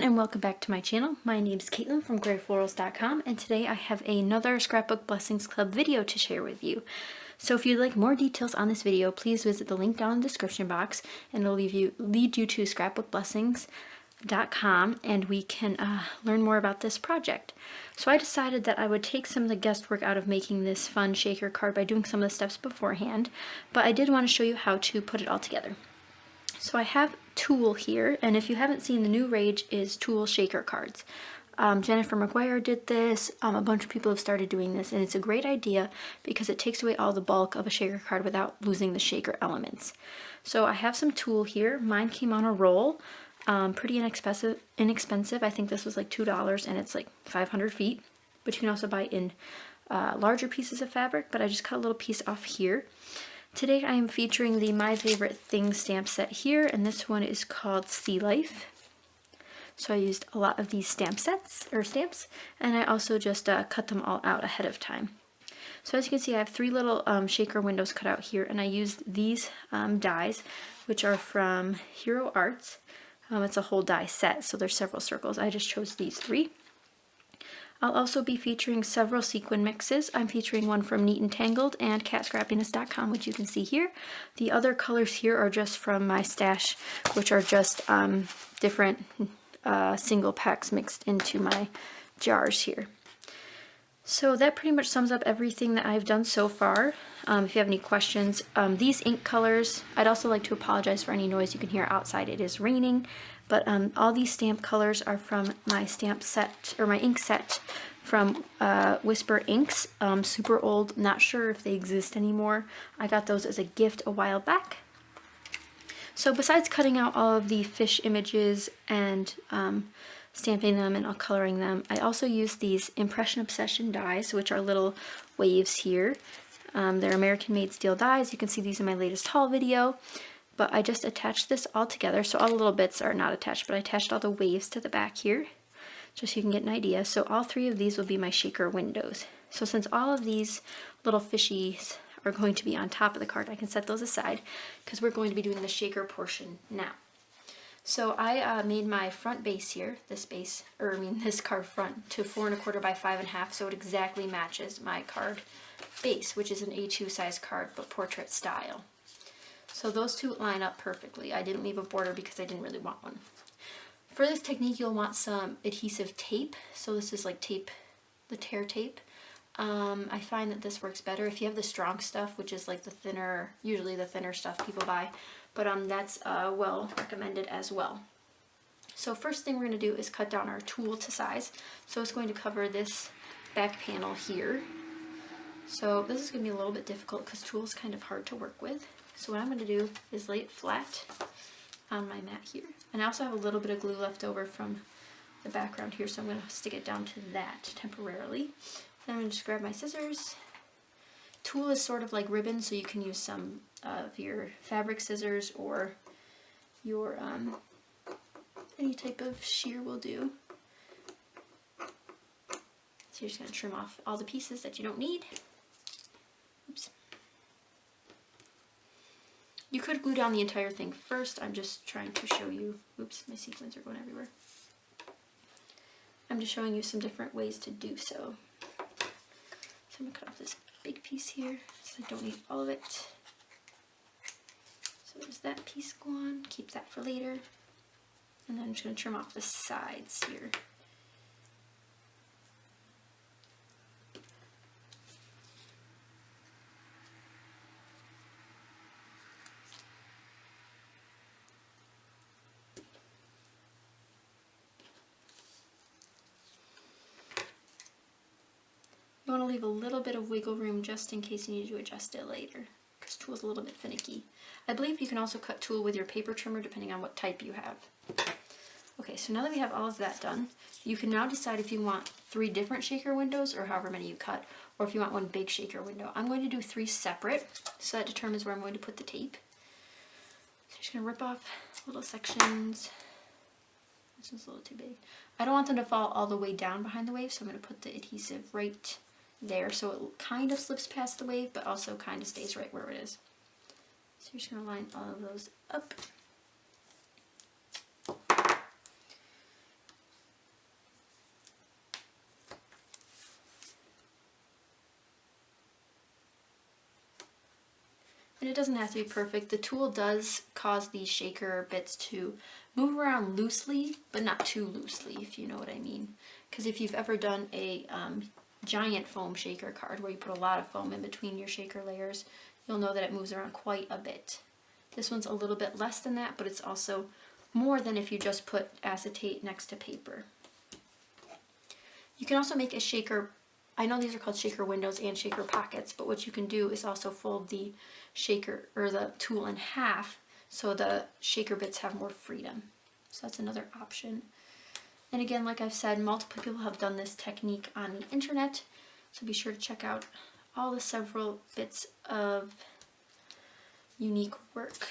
and welcome back to my channel. My name is Caitlin from Florals.com, and today I have another Scrapbook Blessings Club video to share with you. So if you'd like more details on this video, please visit the link down in the description box, and it'll lead you to scrapbookblessings.com, and we can learn more about this project. So I decided that I would take some of the guesswork out of making this fun shaker card by doing some of the steps beforehand, but I did want to show you how to put it all together. So I have Tulle here, and if you haven't seen, the new rage is Tulle shaker cards. Jennifer McGuire did this, a bunch of people have started doing this, and it's a great idea because it takes away all the bulk of a shaker card without losing the shaker elements. So I have some Tulle here. Mine came on a roll, pretty inexpensive. I think this was like $2 and it's like 500 feet, but you can also buy in larger pieces of fabric, but I just cut a little piece off here. Today I am featuring the My Favorite Things stamp set here, and this one is called Sea Life. So I used a lot of these stamps, and I also just cut them all out ahead of time. So as you can see, I have three little shaker windows cut out here, and I used these dies, which are from Hero Arts. It's a whole die set, so there's several circles. I just chose these three. I'll also be featuring several sequin mixes. I'm featuring one from Neat and Tangled and catscrappiness.com, which you can see here. The other colors here are just from my stash, which are just different single packs mixed into my jars here. So that pretty much sums up everything that I've done so far. If you have any questions, these ink colors, I'd also like to apologize for any noise you can hear outside. It is raining, but all these stamp colors are from my stamp set, or my ink set from Whisper Inks. Super old, not sure if they exist anymore. I got those as a gift a while back. So besides cutting out all of the fish images and stamping them and coloring them, I also used these Impression Obsession dies, which are little waves here. They're American made steel dies. You can see these in my latest haul video, but I just attached this all together. So all the little bits are not attached, but I attached all the waves to the back here just so you can get an idea. So all three of these will be my shaker windows. So since all of these little fishies are going to be on top of the card, I can set those aside because we're going to be doing the shaker portion now. So I made my front base here, this card front, to 4 1/4 by 5 1/2, so it exactly matches my card base, which is an A2 size card, but portrait style. So those two line up perfectly. I didn't leave a border because I didn't really want one. For this technique, you'll want some adhesive tape. So this is like tape, the tear tape. I find that this works better if you have the strong stuff, which is like the thinner, usually the thinner stuff people buy, but that's well recommended as well. So first thing we're going to do is cut down our Tulle to size. So it's going to cover this back panel here. So this is going to be a little bit difficult because Tulle is kind of hard to work with. So what I'm going to do is lay it flat on my mat here. And I also have a little bit of glue left over from the background here, so I'm going to stick it down to that temporarily. Then I'm going to just grab my scissors. Tulle is sort of like ribbon, so you can use some of your fabric scissors or your any type of shear will do. So you're just going to trim off all the pieces that you don't need. Oops. You could glue down the entire thing first. I'm just trying to show you. Oops, my sequins are going everywhere. I'm just showing you some different ways to do so. So I'm going to cut off this big piece here, so I don't need all of it. So there's that piece gone, keep that for later. And then I'm just going to trim off the sides here. You want to leave a little bit of wiggle room just in case you need to adjust it later, because Tulle's a little bit finicky. I believe you can also cut Tulle with your paper trimmer depending on what type you have. Okay, so now that we have all of that done, you can now decide if you want 3 different shaker windows or however many you cut, or if you want one big shaker window. I'm going to do 3 separate, so that determines where I'm going to put the tape. So I'm just going to rip off little sections. This one's a little too big. I don't want them to fall all the way down behind the wave, so I'm going to put the adhesive right there so it kind of slips past the wave, but also kind of stays right where it is. So you're just going to line all of those up. And it doesn't have to be perfect. The tool does cause these shaker bits to move around loosely, but not too loosely, if you know what I mean. Because if you've ever done a giant foam shaker card where you put a lot of foam in between your shaker layers, you'll know that it moves around quite a bit. This one's a little bit less than that, but it's also more than if you just put acetate next to paper. You can also make a shaker, I know these are called shaker windows and shaker pockets, but what you can do is also fold the shaker or the tool in half so the shaker bits have more freedom. So that's another option. And again, like I've said, multiple people have done this technique on the internet, so be sure to check out all the several bits of unique work.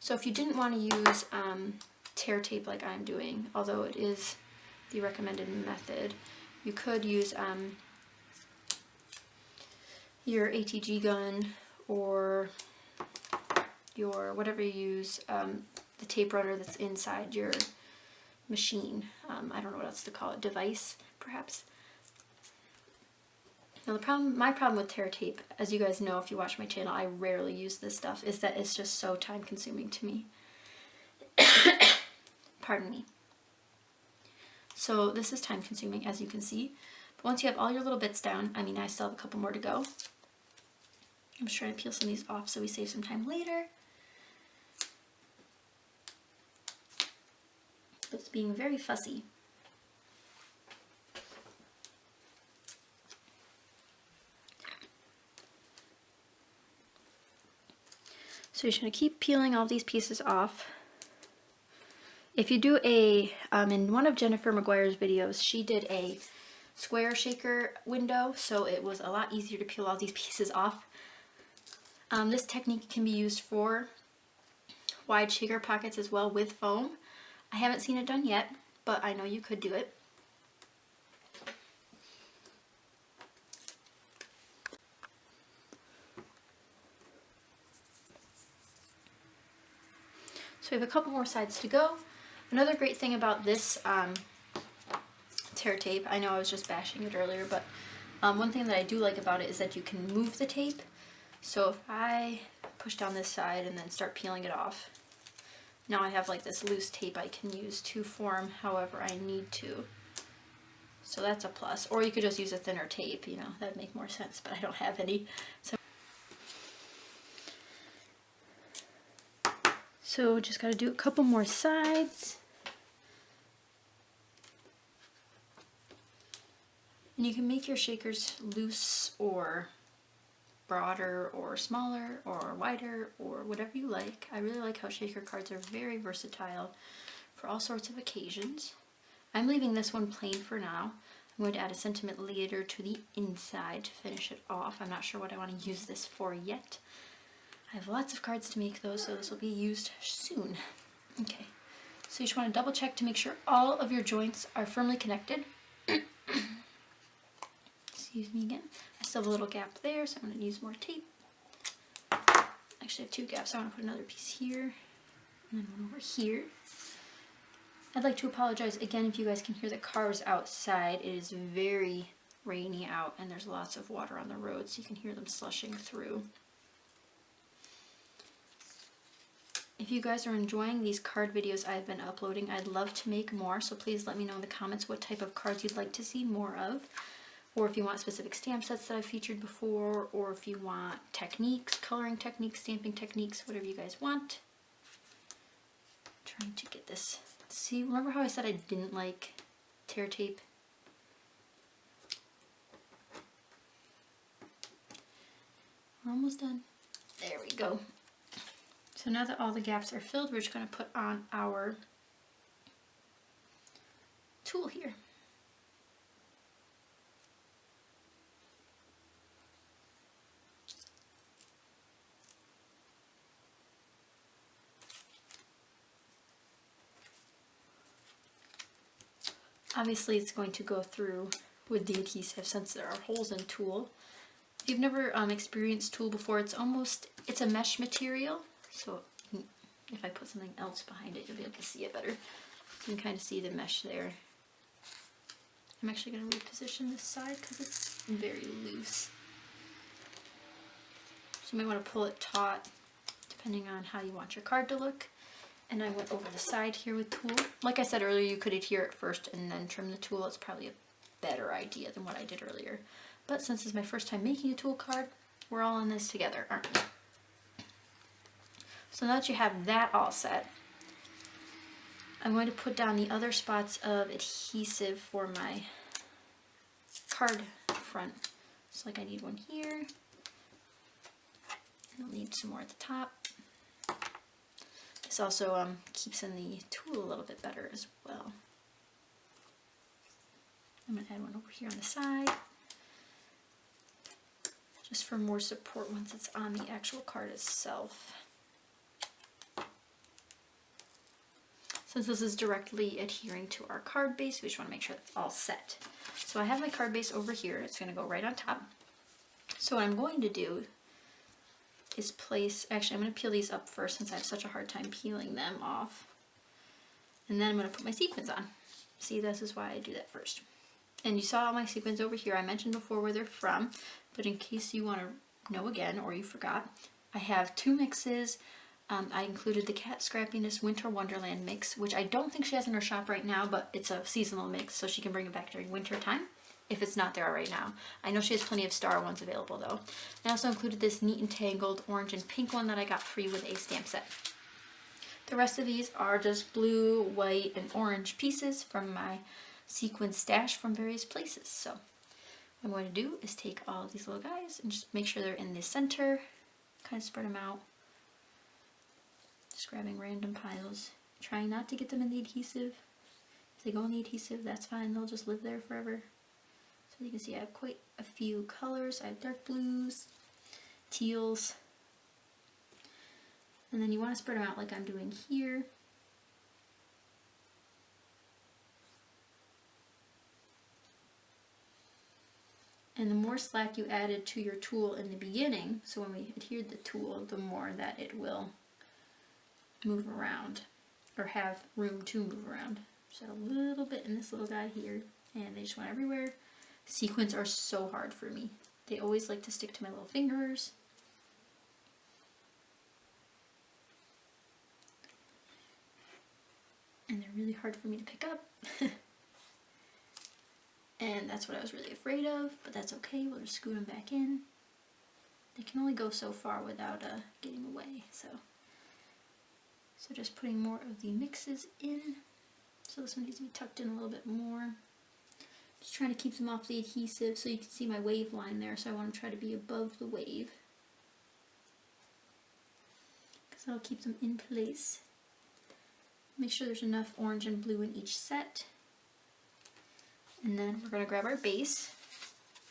So if you didn't want to use tear tape like I'm doing, although it is the recommended method, you could use your ATG gun or your whatever you use, the tape runner that's inside your machine. I don't know what else to call it, device perhaps. Now my problem with tear tape, as you guys know if you watch my channel, I rarely use this stuff, is that it's just so time consuming to me. Pardon me. So this is time consuming, as you can see. But once you have all your little bits down, I mean I still have a couple more to go. I'm just trying to peel some of these off so we save some time later. But it's being very fussy. So you're just going to keep peeling all these pieces off. If you do a, in one of Jennifer McGuire's videos, she did a square shaker window, so it was a lot easier to peel all these pieces off. This technique can be used for wide shaker pockets as well with foam. I haven't seen it done yet, but I know you could do it. So we have a couple more sides to go. Another great thing about this tear tape, I know I was just bashing it earlier, but one thing that I do like about it is that you can move the tape. So if I push down this side and then start peeling it off, now I have like this loose tape I can use to form however I need to. So that's a plus. Or you could just use a thinner tape, you know, that'd make more sense, but I don't have any. So just got to do a couple more sides. And you can make your shakers loose or broader or smaller or wider or whatever you like. I really like how shaker cards are very versatile for all sorts of occasions. I'm leaving this one plain for now. I'm going to add a sentiment later to the inside to finish it off. I'm not sure what I want to use this for yet. I have lots of cards to make though, so this will be used soon. Okay, so you just want to double check to make sure all of your joints are firmly connected. Excuse me again. I still have a little gap there, so I'm going to use more tape. Actually I have two gaps, so I want to put another piece here, and then one over here. I'd like to apologize again if you guys can hear the cars outside. It is very rainy out, and there's lots of water on the road, so you can hear them slushing through. If you guys are enjoying these card videos I've been uploading, I'd love to make more, so please let me know in the comments what type of cards you'd like to see more of, or if you want specific stamp sets that I've featured before, or if you want techniques, coloring techniques, stamping techniques, whatever you guys want. Trying to get this. See, remember how I said I didn't like tear tape? We're almost done. There we go. So now that all the gaps are filled, we're just going to put on our tool here. Obviously it's going to go through with the adhesive since there are holes in tulle. If you've never experienced tulle before, it's a mesh material. So if I put something else behind it, you'll be able to see it better. You can kind of see the mesh there. I'm actually going to reposition this side because it's very loose. So you might want to pull it taut depending on how you want your card to look. And I went over the side here with tulle. Like I said earlier, you could adhere it first and then trim the tulle. It's probably a better idea than what I did earlier. But since it's my first time making a tulle card, we're all in this together, aren't we? So now that you have that all set, I'm going to put down the other spots of adhesive for my card front. So like I need one here, and I'll need some more at the top. This also keeps in the tulle a little bit better as well. I'm going to add one over here on the side, just for more support once it's on the actual card itself. Since this is directly adhering to our card base, we just want to make sure that's all set. So I have my card base over here. It's going to go right on top. So what I'm going to do is place, actually I'm going to peel these up first since I have such a hard time peeling them off. And then I'm going to put my sequins on. See, this is why I do that first. And you saw all my sequins over here. I mentioned before where they're from, but in case you want to know again or you forgot, I have 2 mixes. I included the Cat Scrappiness Winter Wonderland mix, which I don't think she has in her shop right now, but it's a seasonal mix, so she can bring it back during winter time if it's not there right now. I know she has plenty of star ones available though. I also included this Neat and Tangled orange and pink one that I got free with a stamp set. The rest of these are just blue, white, and orange pieces from my sequin stash from various places. So what I'm going to do is take all of these little guys and just make sure they're in the center, kind of spread them out. Just grabbing random piles, trying not to get them in the adhesive. If they go in the adhesive, that's fine, they'll just live there forever. So you can see I have quite a few colors. I have dark blues, teals, and then you want to spread them out like I'm doing here. And the more slack you added to your tulle in the beginning, so when we adhered the tulle, the more that it will move around or have room to move around. Just add a little bit in this little guy here, and they just went everywhere. Sequins are so hard for me. They always like to stick to my little fingers. And they're really hard for me to pick up. And that's what I was really afraid of, but that's okay. We'll just scoot them back in. They can only go so far without getting away, so just putting more of the mixes in. So this one needs to be tucked in a little bit more. Just trying to keep them off the adhesive so you can see my wave line there, so I want to try to be above the wave, because that'll keep them in place. Make sure there's enough orange and blue in each set. And then we're going to grab our base.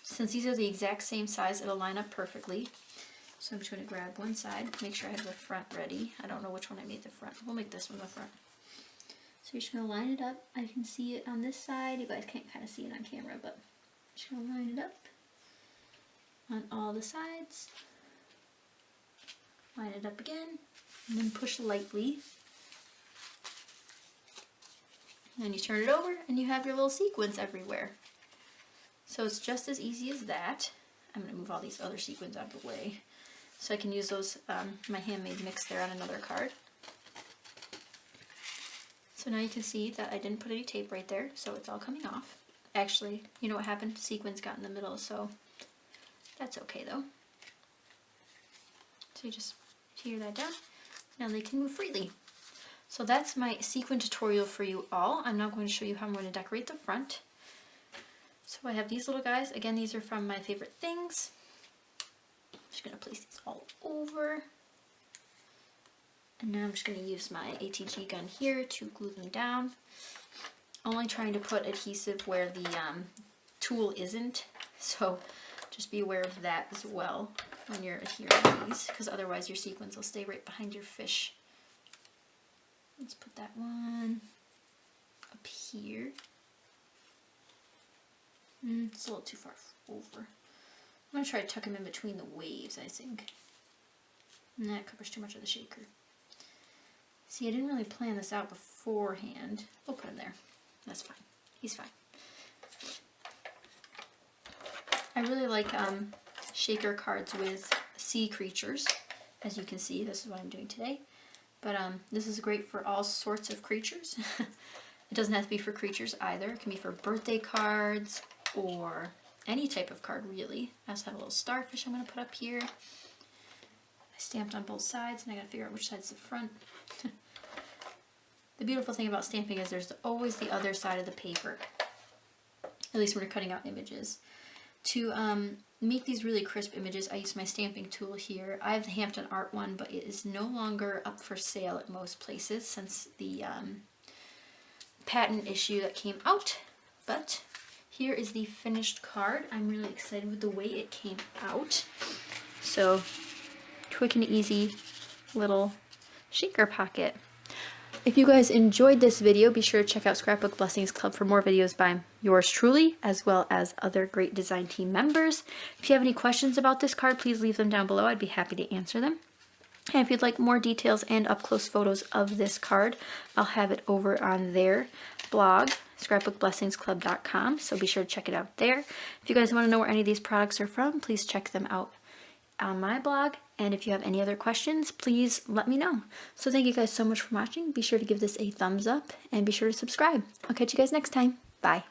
Since these are the exact same size, it'll line up perfectly. So I'm just going to grab one side, make sure I have the front ready. I don't know which one I made the front. We'll make this one the front. So you're just going to line it up. I can see it on this side. You guys can't kind of see it on camera, but I'm just going to line it up on all the sides. Line it up again, and then push lightly. And then you turn it over, and you have your little sequins everywhere. So it's just as easy as that. I'm going to move all these other sequins out of the way, so I can use those, my handmade mix there on another card. So now you can see that I didn't put any tape right there, so it's all coming off. Actually, you know what happened? Sequins got in the middle, so that's okay though. So you just tear that down. Now they can move freely. So that's my sequin tutorial for you all. I'm now going to show you how I'm going to decorate the front. So I have these little guys. Again, these are from my favorite things. I'm just going to place these all over. And now I'm just going to use my ATG gun here to glue them down. Only trying to put adhesive where the tulle isn't. So just be aware of that as well when you're adhering these, because otherwise your sequins will stay right behind your fish. Let's put that one up here. It's a little too far over. I'm going to try to tuck them in between the waves, I think. And that covers too much of the shaker. See, I didn't really plan this out beforehand. We'll put him there. That's fine. He's fine. I really like shaker cards with sea creatures. As you can see, this is what I'm doing today. But this is great for all sorts of creatures. It doesn't have to be for creatures either. It can be for birthday cards or any type of card, really. I also have a little starfish I'm going to put up here. I stamped on both sides, and I got to figure out which side's the front. The beautiful thing about stamping is there's always the other side of the paper, at least when we're cutting out images. To make these really crisp images, I use my stamping tool here. I have the Hampton Art one, but it is no longer up for sale at most places since the patent issue that came out. But here is the finished card. I'm really excited with the way it came out. So, quick and easy little shaker pocket. If you guys enjoyed this video, be sure to check out Scrapbook Blessings Club for more videos by yours truly, as well as other great design team members. If you have any questions about this card, please leave them down below. I'd be happy to answer them. And if you'd like more details and up-close photos of this card, I'll have it over on their blog, scrapbookblessingsclub.com, so be sure to check it out there. If you guys want to know where any of these products are from, please check them out on my blog. And if you have any other questions, please let me know. So thank you guys so much for watching. Be sure to give this a thumbs up and be sure to subscribe. I'll catch you guys next time. Bye.